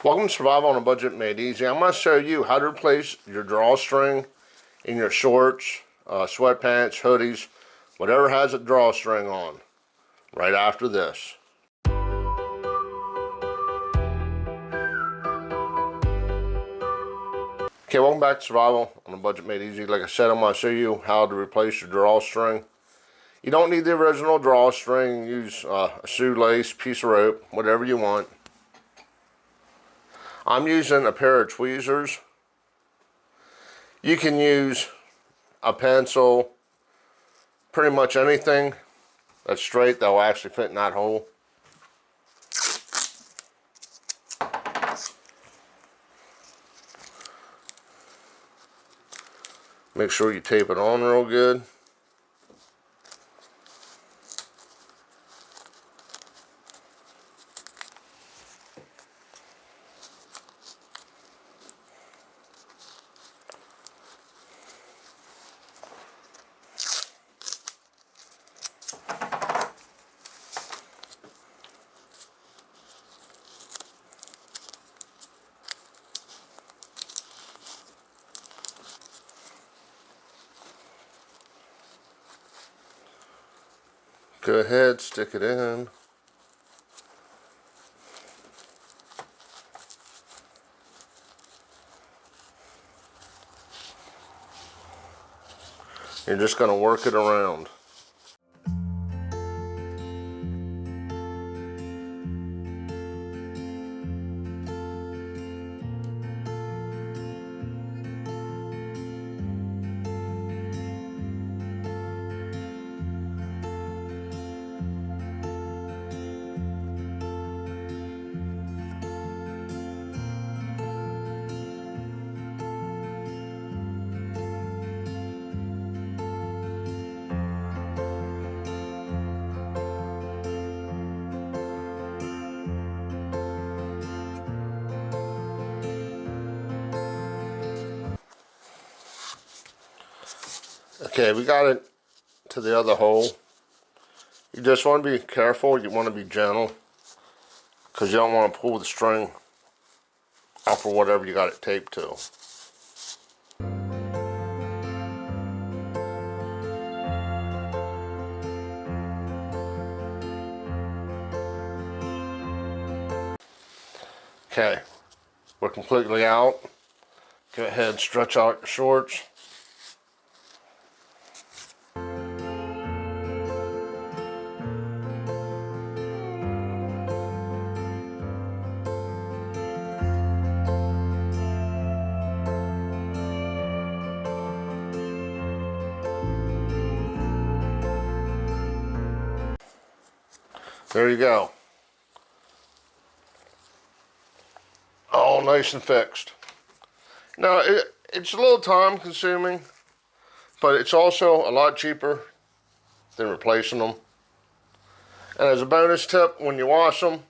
Welcome to Survival on a Budget Made Easy. I'm going to show you how to replace your drawstring in your shorts, sweatpants, hoodies, whatever has a drawstring on, right after this. Okay, welcome back to Survival on a Budget Made Easy. Like I said, I'm going to show you how to replace your drawstring. You don't need the original drawstring. Use a shoelace, piece of rope, whatever you want. I'm using a pair of tweezers. You can use a pencil, pretty much anything that's straight that will actually fit in that hole. Make sure you tape it on real good. Go ahead, stick it in. You're just going to work it around. Okay, we got it to the other hole. You just want to be careful, you want to be gentle, because you don't want to pull the string off of whatever you got it taped to. Okay, we're completely out. Go ahead and stretch out your shorts. There you go. All nice and fixed. Now, it's a little time consuming, but it's also a lot cheaper than replacing them. And as a bonus tip, when you wash them,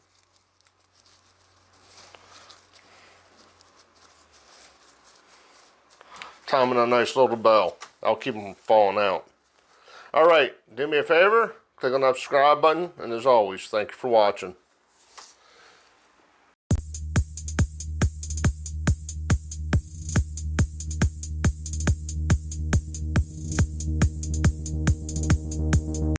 tie them in a nice little bow. That'll keep them from falling out. Alright, do me a favor, click on that subscribe button, and as always, thank you for watching.